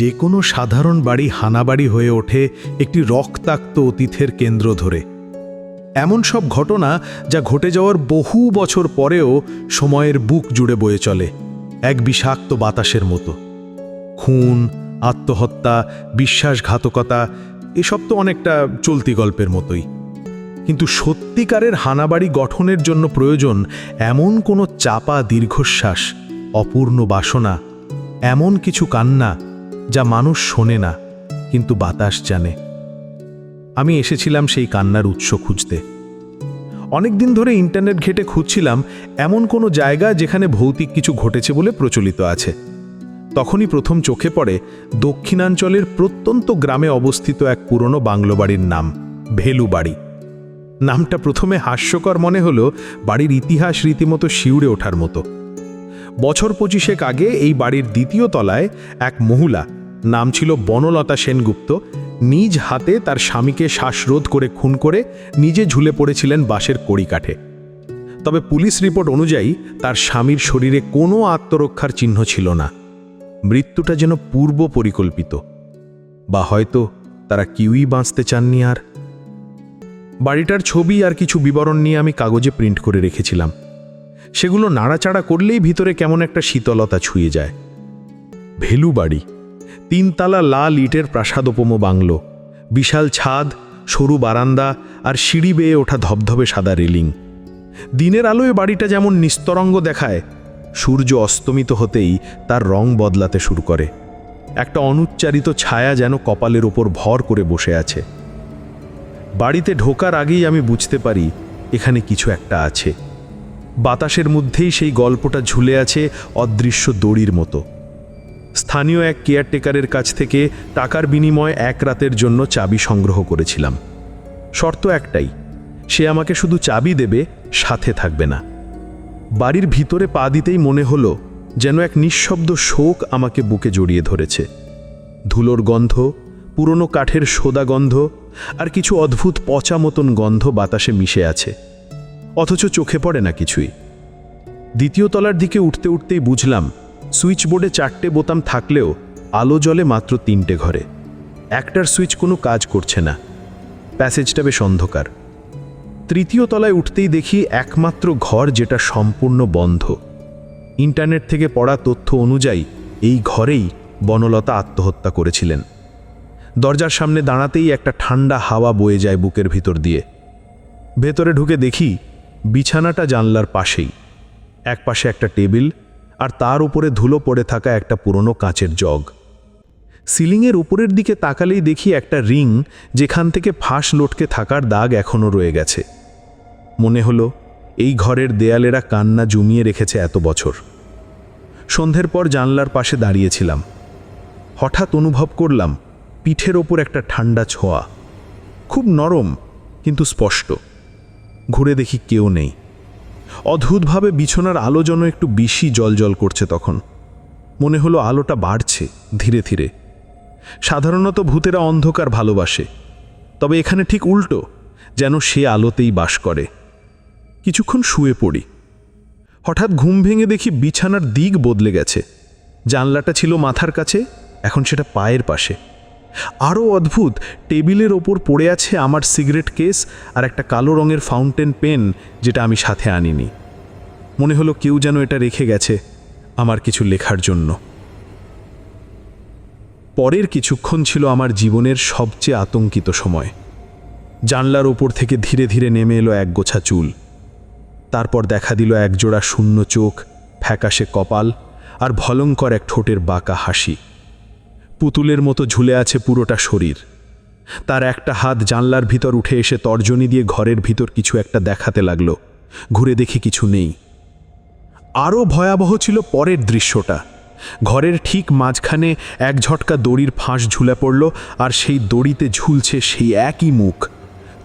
যে কোনো সাধারণ বাড়ি হানাবাড়ি হয়ে ওঠে একটি রক্তাক্ত অতীতের কেন্দ্র ধরে। এমন সব ঘটনা যা ঘটে যাওয়ার বহু বছর পরেও সময়ের বুক জুড়ে বয়ে চলে এক বিষাক্ত বাতাসের মতো। খুন, আত্মহত্যা, বিশ্বাসঘাতকতা এসব তো অনেকটা চলতি গল্পের মতোই। কিন্তু সত্যিকারের হানাবাড়ি গঠনের জন্য প্রয়োজন এমন কোনো চাপা দীর্ঘশ্বাস, অপূর্ণ বাসনা, এমন কিছু কান্না যা মানুষ শোনে না কিন্তু বাতাস জানে। আমি এসেছিলাম সেই কান্নার উৎস খুঁজতে। অনেক দিন ধরে ইন্টারনেট ঘেটে খুঁজছিলাম এমন কোনো জায়গা যেখানে ভৌতিক কিছু ঘটেছে বলে প্রচলিত আছে। তখনই প্রথম চোখে পড়ে দক্ষিণাঞ্চলের প্রত্যন্ত গ্রামে অবস্থিত এক পুরনো বাংলো বাড়ির নাম ভেলু বাড়ি। নামটা প্রথমে হাস্যকর মনে হলো, বাড়ির ইতিহাস রীতিমতো শিউরে ওঠার মতো। বছর 25 আগে এই বাড়ির দ্বিতীয় তলায় এক মহিলা, নাম ছিল বনলতা সেনগুপ্ত, নিজ হাতে তার স্বামীকে শ্বাসরোধ করে খুন করে নিজে ঝুলে পড়েছিলেন বাঁশের কড়িকাঠে। তবে পুলিশ রিপোর্ট অনুযায়ী তার স্বামীর শরীরে কোনো আত্মরক্ষার চিহ্ন ছিল না। মৃত্যুটা যেন পূর্ব পরিকল্পিত, বা হয়তো তারা কেউই বাঁচতে চাননি আর। বাড়িটার ছবি আর কিছু বিবরণ নিয়ে আমি কাগজে প্রিন্ট করে রেখেছিলাম। সেগুলো নাড়াচাড়া করলেই ভিতরে কেমন একটা শীতলতা ছুঁয়ে যায়। ভেলু বাড়ি, 3 তলা লাল ইটের প্রাসাদোপম বাংলো, বিশাল ছাদ, সরু বারান্দা আর সিঁড়ি বেয়ে ওঠা ধবধবে সাদা রেলিং। দিনের আলোয় বাড়িটা যেমন নিস্তরঙ্গ দেখায়, সূর্য অস্তমিত হতেই তার রং বদলাতে শুরু করে। একটা অনুচ্চারিত ছায়া যেন কপালের ওপর ভর করে বসে আছে। বাড়িতে ঢোকার আগেই আমি বুঝতে পারি এখানে কিছু একটা আছে। বাতাসের মধ্যেই সেই গল্পটা ঝুলে আছে অদৃশ্য দড়ির মতো। স্থানীয় এক কেয়ারটেকারের কাছ থেকে টাকার বিনিময়ে 1 রাতের জন্য চাবি সংগ্রহ করেছিলাম। শর্ত একটাই, সে আমাকে শুধু চাবি দেবে, সাথে থাকবে না। বাড়ির ভিতরে পা দিতেই মনে হলো যেন এক নিঃশব্দ শোক আমাকে বুকে জড়িয়ে ধরেছে। ধুলোর গন্ধ, পুরনো কাঠের সোদা গন্ধ আর কিছু অদ্ভুত পচা মতন গন্ধ বাতাসে মিশে আছে, অথচ চোখে পড়ে না কিছুই। দ্বিতীয় তলার দিকে উঠতে উঠতেই বুঝলাম সুইচ বোর্ডে 4টে বোতাম থাকলেও আলো জ্বলে মাত্র 3টে ঘরে। একটার সুইচ কোনো কাজ করছে না। প্যাসেজটা বেশ অন্ধকার। তৃতীয় তলায় উঠতেই দেখি একমাত্র ঘর যেটা সম্পূর্ণ বন্ধ। ইন্টারনেট থেকে পড়া তথ্য অনুযায়ী এই ঘরেই বনলতা আত্মহত্যা করেছিলেন। দরজার সামনে দাঁড়াতেই একটা ঠান্ডা হাওয়া বয়ে যায় বুকের ভিতর দিয়ে। ভেতরে ঢুকে দেখি বিছানাটা জানলার পাশেই, এক পাশে একটা টেবিল আর তার উপরে ধুলো পড়ে থাকা একটা পুরনো কাঁচের জগ। সিলিংয়ের উপরের দিকে তাকালেই দেখি একটা রিং, যেখান থেকে ফাঁস লটকে থাকার দাগ এখনও রয়ে গেছে। মনে হলো এই ঘরের দেয়ালেরা কান্না জমিয়ে রেখেছে এত বছর। সন্ধ্যের পর জানলার পাশে দাঁড়িয়েছিলাম। হঠাৎ অনুভব করলাম পিঠের ওপর একটা ঠান্ডা ছোঁয়া, খুব নরম কিন্তু স্পষ্ট। ঘুরে দেখি কেউ নেই। অদ্ভুতভাবে বিছানার আলো যেন একটু বেশি জ্বলজ্বল করছে তখন। মনে হলো আলোটা বাড়ছে ধীরে ধীরে। সাধারণত ভূতেরা অন্ধকার ভালোবাসে, তবে এখানে ঠিক উল্টো, যেন সে আলোতেই বাস করে। কিছুক্ষণ শুয়ে পড়ি। হঠাৎ ঘুম ভেঙে দেখি বিছানার দিক বদলে গেছে। জানলাটা ছিল মাথার কাছে, এখন সেটা পায়ের পাশে। আরও অদ্ভুত, টেবিলের ওপর পড়ে আছে আমার সিগারেট কেস আর একটা কালো রঙের ফাউন্টেন পেন, যেটা আমি সাথে আনিনি। মনে হলো কেউ যেন এটা রেখে গেছে আমার কিছু লেখার জন্য। পরের কিছুক্ষণ ছিল আমার জীবনের সবচেয়ে আতঙ্কিত সময়। জানলার ওপর থেকে ধীরে ধীরে নেমে এলো এক গোছা চুল। তারপর দেখা দিল একজোড়া শূন্য চোখ, ফ্যাকাশে কপাল আর ভয়ঙ্কর এক ঠোঁটের বাঁকা হাসি। পুতুলের মতো ঝুলে আছে পুরোটা শরীর। তার একটা হাত জানলার ভিতর উঠে এসে তর্জনী দিয়ে ঘরের ভিতর কিছু একটা দেখাতে লাগলো। ঘুরে দেখি কিছু নেই। আরও ভয়াবহ ছিল পরের দৃশ্যটা। ঘরের ঠিক মাঝখানে এক ঝটকা দড়ির ফাঁস ঝুলে পড়ল, আর সেই দড়িতে ঝুলছে সেই একই মুখ।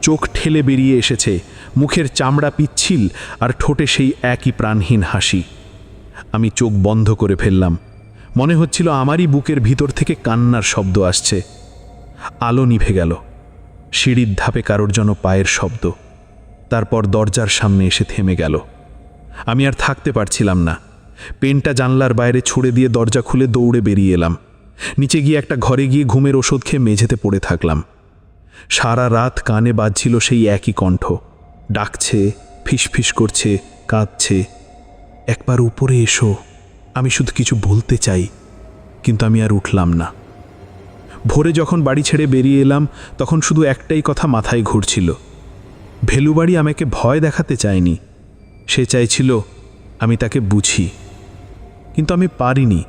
চোখ ঠেলে বেরিয়ে এসেছে, মুখের চামড়া পিচ্ছিল আর ঠোঁটে সেই একই প্রাণহীন হাসি। আমি চোখ বন্ধ করে ফেললাম। মনে হচ্ছিল আমারই বুকের ভিতর থেকে কান্নার শব্দ আসছে। আলো নিভে গেল। সিঁড়ির ধাপে কারোর যেন পায়ের শব্দ। তারপর দরজার সামনে এসে থেমে গেল। আমি আর থাকতে পারছিলাম না। পেনটা জানলার বাইরে ছুঁড়ে দিয়ে দরজা খুলে দৌড়ে বেরিয়ে এলাম। নিচে গিয়ে একটা ঘরে গিয়ে ঘুমের ওষুধ খেয়ে মেঝেতে পড়ে থাকলাম। সারা রাত কানে বাজছিল সেই একই কণ্ঠ, ডাকছে, ফিসফিস করছে, কাঁদছে, একবার উপরে এসো, আমি শুধু কিছু বলতে চাই। কিন্তু আমি আর উঠলাম না। ভোরে যখন বাড়ি ছেড়ে বেরিয়ে এলাম তখন শুধু একটাই কথা মাথায় ঘুরছিল। ভেলুবাড়ি আমাকে ভয় দেখাতে চায়নি, সে চাইছিল আমি তাকে বুঝি, কিন্তু আমি পারিনি।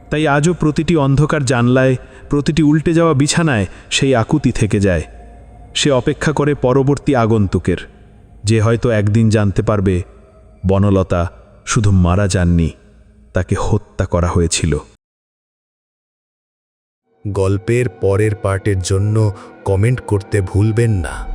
তাই আজও প্রতিটি অন্ধকার জানলায়, প্রতিটি উল্টে যাওয়া বিছানায় সেই আকুতি থেকে যায়। সে অপেক্ষা করে পরবর্তী আগন্তুকের, যে হয়তো একদিন জানতে পারবে বনলতা শুধু মারা যাননি, তাকে হত্যা করা হয়েছিল। গল্পের পরের পার্টের জন্য কমেন্ট করতে ভুলবেন না।